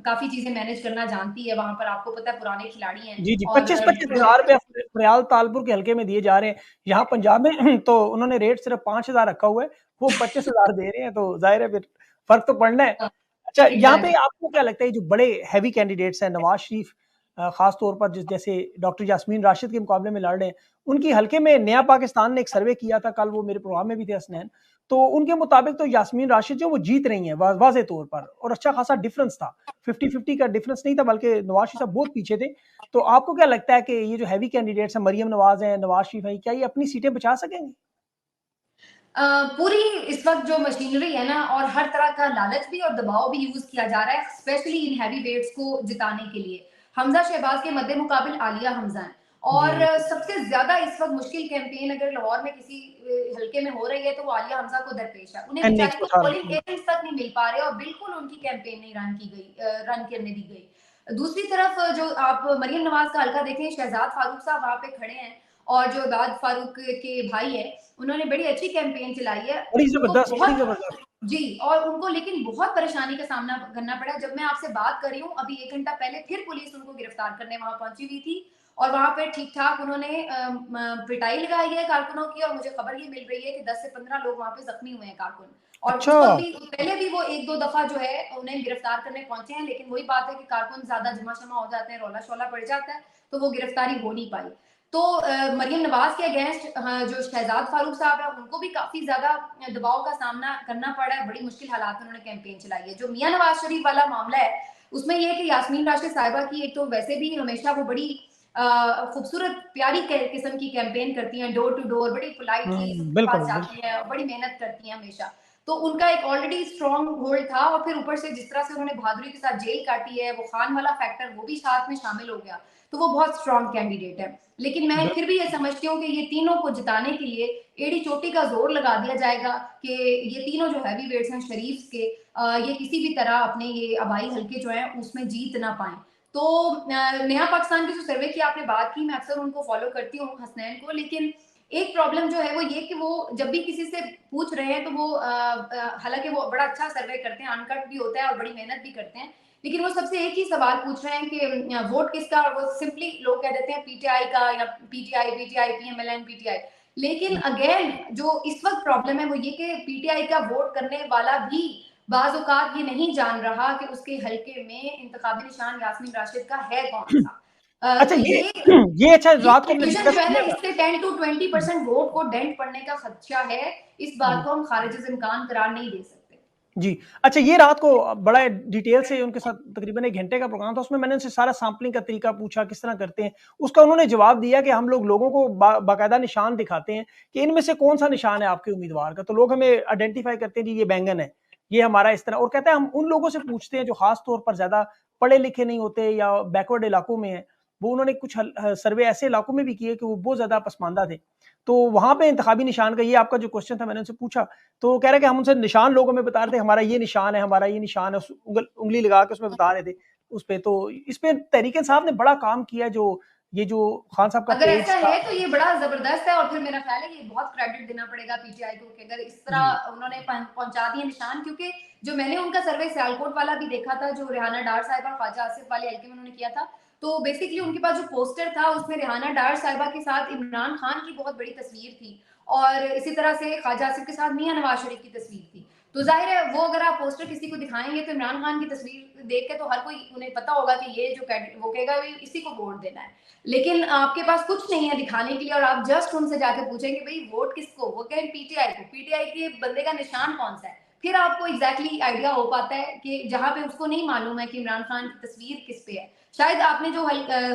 काफी चीजें मैनेज करना जानती है, वहां पर आपको पता है पुराने खिलाड़ी हैं जी, जी, और 25-25 हज़ार रुपया फ़रियाल तालपुर के हल्के में दिए जा रहे हैं। यहाँ पंजाब में तो उन्होंने रेट सिर्फ़ 5,000 रखा हुआ है, वो 25,000 दे रहे हैं, तो ज़ाहिर है फिर फ़र्क तो पड़ना है। अच्छा, यहाँ पे एग्जैक्टली। आपको क्या लगता है जो बड़े हेवी कैंडिडेट्स हैं नवाज़ शरीफ ख़ास तौर पर जैसे डॉक्टर यास्मीन राशिद के मुकाबले में लड़ रहे हैं, उनकी हल्के में नया पाकिस्तान ने एक सर्वे किया था, कल वो मेरे प्रोग्राम में भी थे हसनैन, तो उनके मुताबिक तो यास्मीन राशिद जो वो जीत रही हैं वाज़ेह तौर पर और अच्छा खासा डिफरेंस था। 50-50 का डिफरेंस नहीं था बल्कि नवाज़ शरीफ साहब बहुत पीछे थे। तो आपको क्या लगता है कि ये जो हेवी कैंडिडेट्स हैं मरियम नवाज़ हैं, नवाज़ शरीफ हैं, क्या ये अपनी सीटें बचा सकेंगे? पूरी इस वक्त जो मशीनरी है ना और हर तरह का लालच भी और दबाव भी यूज किया जा रहा है स्पेशली इन हैवी वेट्स को जिताने के लिए। हमजा शहबाज के मद्दे मुकाबिल आलिया हमजा है जी, और जी। सबसे ज्यादा इस वक्त मुश्किल कैंपेन अगर लाहौर में किसी हल्के में हो रही है तो वो आलिया हमजा को दरपेश है। उन्हें एनएच बेचारी को को उठा पोलिंग रहे हैं। एजेंट्स तक नहीं मिल पा रहे और बिल्कुल उनकी कैंपेन नहीं रन करने दी गई। दूसरी तरफ जो आप मरियम नवाज का हल्का देखें, शहजाद फारूक साहब वहां पे खड़े हैं और जो इबाद फारूक के भाई है, उन्होंने बड़ी अच्छी कैंपेन चलाई है। बड़ी उनको ज़बरदस्त, बड़ी बहुत ज़बरदस्त। जी, और उनको लेकिन बहुत परेशानी का सामना करना पड़ा। जब मैं आपसे बात कर रही हूँ, अभी 1 घंटा पहले फिर पुलिस उनको गिरफ्तार करने वहाँ पहुँची हुई थी और वहाँ पे ठीक-ठाक उन्होंने पिटाई लगाई है कारकुनों की और मुझे खबर ये मिल रही है कि 10 से 15 लोग वहाँ पे ज़ख्मी हुए हैं कारकुन। और अच्छा। उस वक्त भी पहले भी वो एक दो दफा जो है उन्हें गिरफ्तार करने पहुंचे हैं, लेकिन वही बात है कि कारकुन ज्यादा जमा शमा हो जाते हैं, रौला शोला पड़ जाता है, तो वो गिरफ्तारी हो नहीं पाई। तो मरियम नवाज के अगेंस्ट जो शहजाद फारूक साहब है उनको भी काफी ज्यादा दबाव का सामना करना पड़ा है, बड़ी मुश्किल हालात में उन्होंने कैंपेन चलाई है। जो मियां नवाज शरीफ वाला मामला है उसमें यह है कि यास्मीन राशिद साहिबा की एक तो वैसे भी हमेशा वो बड़ी खूबसूरत प्यारी किस्म की कैंपेन करती हैं, डोर टू डोर बड़ी पोलाइटली सबके बिल्कुल पास बिल्कुल। जाती हैं, बड़ी मेहनत करती हैं हमेशा। तो उनका एक ऑलरेडी स्ट्रॉन्ग होल्ड था, और फिर ऊपर से जिस तरह से उन्होंने बहादुरी के साथ जेल काटी है, वो खान वाला फैक्टर वो भी साथ में शामिल हो गया, तो वो बहुत स्ट्रॉन्ग कैंडिडेट है। लेकिन मैं फिर भी ये समझती हूँ कि ये तीनों को जिताने के लिए एड़ी चोटी का जोर लगा दिया जाएगा कि ये तीनों जो हैवी वेट्स हैं शरीफ के, ये किसी भी तरह अपने ये आबाई हल्के जो हैं उसमें जीत ना पाए। तो नया पाकिस्तान की जो सर्वे की आपने बात की, मैं अक्सर उनको फॉलो करती हूँ हसनैन को, लेकिन एक प्रॉब्लम जो है वो ये कि वो जब भी किसी से पूछ रहे हैं तो वो हालांकि वो बड़ा अच्छा सर्वे करते हैं, अनकट भी होता है और बड़ी मेहनत भी करते हैं, लेकिन वो सबसे एक ही सवाल पूछ रहे हैं कि वोट किसका, और वो सिंपली लोग कह देते हैं पीटीआई का या पीटीआई पीटीआई पीएमएलएन पीटीआई। लेकिन अगेन जो इस वक्त प्रॉब्लम है वो ये कि पीटीआई का वोट करने वाला भी बाज औकात ये नहीं जान रहा कि उसके हल्के में इंतखाबी निशान यास्मीन राशिद का है कौन सा। अच्छा, तो ये अच्छा ये रात को हमने डिसीजन डिस्कस जो है ना, किया था। इससे 10 to 20% वोट को डेंट पड़ने का खदशा है। इस बात जी को हम खारिज इम्कान करार नहीं दे सकते। जी। अच्छा, ये रात को बड़ा डिटेल से उनके साथ तकरीबन 1 घंटे का प्रोग्राम था, उसमें मैंने उनसे सारा सैंपलिंग का तरीका पूछा, किस तरह करते हैं। उसका उन्होंने जवाब दिया कि हम लोगों को बाकायदा निशान दिखाते हैं कि इनमें से कौन सा निशान है आपके उम्मीदवार का, तो लोग हमें आइडेंटिफाई करते हैं जी ये बैंगन है, ये हमारा इस तरह। और कहते हैं हम उन लोगों से पूछते हैं जो खास तौर पर ज्यादा पढ़े लिखे नहीं होते या बैकवर्ड इलाकों में है। वो उन्होंने कुछ सर्वे ऐसे इलाकों में भी किए कि वो बहुत ज्यादा पसमानदा थे, तो वहां पे इंतखाबी निशान का, ये आपका जो क्वेश्चन था मैंने उनसे पूछा, तो वो कह रहे कि हम उनसे निशान लोगों में बता रहे थे, हमारा ये निशान है, हमारा ये निशान है, उंगली लगा के उसमें बता रहे थे उस पे। तो इस पे तहरीक इंसाफ ने बड़ा काम किया, जो खान साहब का अगर ऐसा पेज था। है तो ये बड़ा जबरदस्त है, और फिर मेरा ख्याल है कि बहुत क्रेडिट देना पड़ेगा पीटीआई को कि अगर इस जी तरह उन्होंने पहुंचा दिए निशान, क्योंकि जो मैंने उनका सर्वे सियालकोट वाला भी देखा था, जो रेहाना डार साहिबा ख्वाजा आसिफ वाले हल्के में उन्होंने किया था, तो बेसिकली उनके पास जो पोस्टर था उसमें रेहाना डार साहिबा के साथ इमरान खान की बहुत बड़ी तस्वीर थी, और इसी तरह से ख्वाजा आसिफ के साथ मियां नवाज शरीफ की तस्वीर थी। तो जाहिर है वो अगर आप पोस्टर किसी को दिखाएंगे तो इमरान खान की तस्वीर देख के तो हर कोई उन्हें पता होगा कि ये जो वो कहेगा इसी को वोट देना है। लेकिन आपके पास कुछ नहीं है दिखाने के लिए, और आप जस्ट उनसे जाके पूछेंगे भाई वोट किसको, वो कहें पीटीआई को, पीटीआई के बंदे का निशान कौन सा है, फिर आपको एग्जैक्टली आइडिया हो पाता है कि जहां पे उसको नहीं मालूम है कि इमरान खान की तस्वीर किस पे है। शायद आपने जो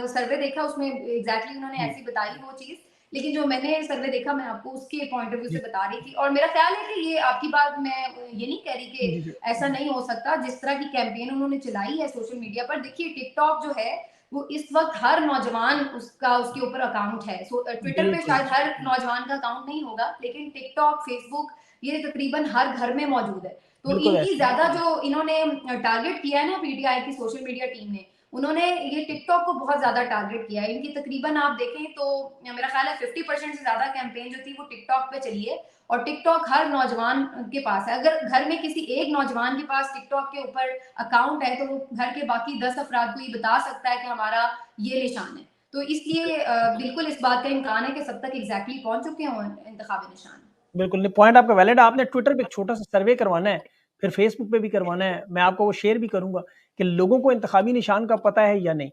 सर्वे देखा उसमें एग्जैक्टली उन्होंने जी ऐसी बताई वो चीज, लेकिन जो मैंने सर्वे देखा मैं आपको उसके पॉइंट ऑफ व्यू से जी बता रही थी। और मेरा ख्याल है कि ये आपकी बात, मैं ये नहीं कह रही जी कि जी ऐसा नहीं हो सकता, जिस तरह की कैंपेन उन्होंने चलाई है सोशल मीडिया पर। देखिए टिकटॉक जो है वो इस वक्त हर नौजवान उसके ऊपर अकाउंट है। ट्विटर पे बिल्कुल शायद हर नौजवान का अकाउंट नहीं होगा, लेकिन टिकटॉक फेसबुक ये तकरीबन हर घर में मौजूद है। तो बिल्कुल इनकी ऐसे। ज्यादा जो इन्होंने टारगेट किया है ना पीटीआई की सोशल मीडिया टीम ने, उन्होंने ये टिकटॉक को बहुत ज्यादा टारगेट किया है। इनकी तकरीबन आप देखें तो मेरा ख्याल है 50% से ज्यादा कैंपेन जो थी वो टिकटॉक पे चली है, और टिकटॉक हर नौजवान के पास है। अगर घर में किसी एक नौजवान के पास टिकटॉक के ऊपर अकाउंट है तो वो घर के बाकी 10 अफराद को ये बता सकता है कि हमारा ये निशान है। तो इसलिए बिल्कुल इस बात का इम्कान है कि सब तक एग्जैक्टली पहुंच चुके हों इंतखाबी निशान। बिल्कुल नहीं, पॉइंट आपका वैलिड है। आपने ट्विटर पे एक छोटा सा सर्वे करवाना है, फिर फेसबुक पे भी करवाना है, मैं आपको वो शेयर भी करूंगा कि लोगों को इंतखाबी निशान का पता है या नहीं।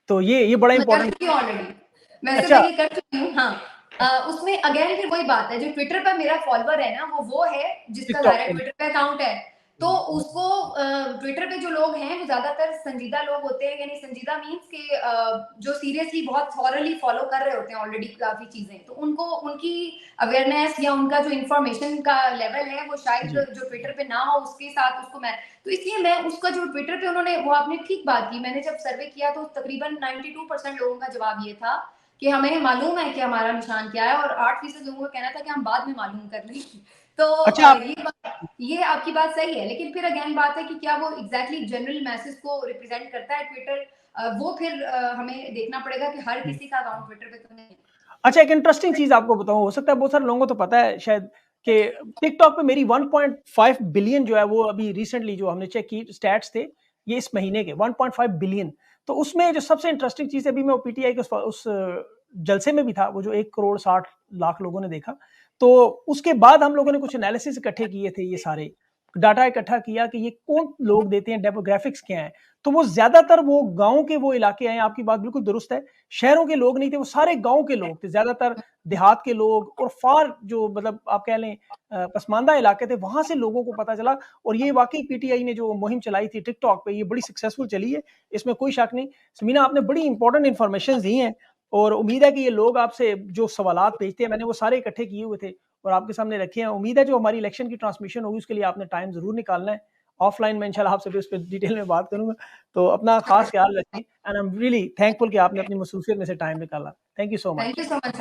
तो ये बड़ा मैं कर इंपॉर्टेंट। चुकी हूँ ऑलरेडी, वैसे अच्छा। मैं ये कर चुकी हूँ हाँ। उसमें अगेन फिर वही बात है, जो ट्विटर पर मेरा फॉलोअर है ना वो है जिसका टिकटॉक जाहिर पे ट्विटर पे अकाउंट है, तो उसको ट्विटर पे जो लोग हैं वो ज्यादातर संजीदा लोग होते हैं, यानी संजीदा मीन्स के जो सीरियसली बहुत थॉरली फॉलो कर रहे होते हैं ऑलरेडी काफी चीजें, तो उनको उनकी अवेयरनेस या उनका जो इन्फॉर्मेशन का लेवल है वो शायद जी जो ट्विटर पे ना हो उसके साथ उसको मैं, तो इसलिए मैं उसका जो ट्विटर पे उन्होंने, वो आपने ठीक बात की, मैंने जब सर्वे किया तो तकरीबन 92% लोगों का जवाब ये था कि हमें मालूम है कि हमारा निशान क्या है, और 8% लोगों का कहना था कि हम बाद में मालूम कर लेंगे। तो अच्छा आप। ये आपकी बात सही है, लेकिन फिर अगेन बात है कि क्या वो एग्जैक्टली जनरल मैसेज को रिप्रेजेंट करता है ट्विटर, वो फिर हमें देखना पड़ेगा कि हर किसी का अकाउंट ट्विटर पे तो नहीं है। अच्छा, एक इंटरेस्टिंग चीज आपको बताऊं, हो सकता है बहुत सारे लोगों को तो पता है शायद, कि टिकटॉक पे मेरी 1.5 बिलियन जो है वो अभी रिसेंटली जो हमने चेक की स्टैट्स थे, ये इस महीने के 1.5 बिलियन। तो उसमें जो सबसे इंटरेस्टिंग चीज है, अभी मैं पीटीआई के उस जलसे में भी था, वो जो 1 करोड़ 60 लाख लोगों ने देखा, तो उसके बाद हम लोगों ने कुछ एनालिसिस इकट्ठे किए थे ये सारे, डाटा इकट्ठा किया कि ये कौन लोग देते हैं, डेमोग्राफिक्स क्या है, तो वो ज्यादातर वो गांव के वो इलाके हैं, आपकी बात बिल्कुल दुरुस्त है, शहरों के लोग नहीं थे, वो सारे गांव के लोग थे, ज्यादातर देहात के लोग, और फार जो मतलब आप कह लें पसमानदा इलाके थे, वहां से लोगों को पता चला। और ये वाकई पीटीआई ने जो मुहिम चलाई थी टिकटॉक पे, ये बड़ी सक्सेसफुल चली है, इसमें कोई शक नहीं। समीना, आपने बड़ी इंपॉर्टेंट इन्फॉर्मेशन दी हैं, और उम्मीद है कि ये लोग आपसे जो सवालात भेजते हैं, मैंने वो सारे इकट्ठे किए हुए थे और आपके सामने रखे हैं। उम्मीद है जो हमारी इलेक्शन की ट्रांसमिशन होगी उसके लिए आपने टाइम जरूर निकालना है। ऑफलाइन में इंशाल्लाह आपसे इस पर डिटेल में बात करूंगा। तो अपना खास ख्याल रखिए, and I am really thankful कि आपने अपनी मसरूफियत में से टाइम निकाला। Thank you so thank much. You so much.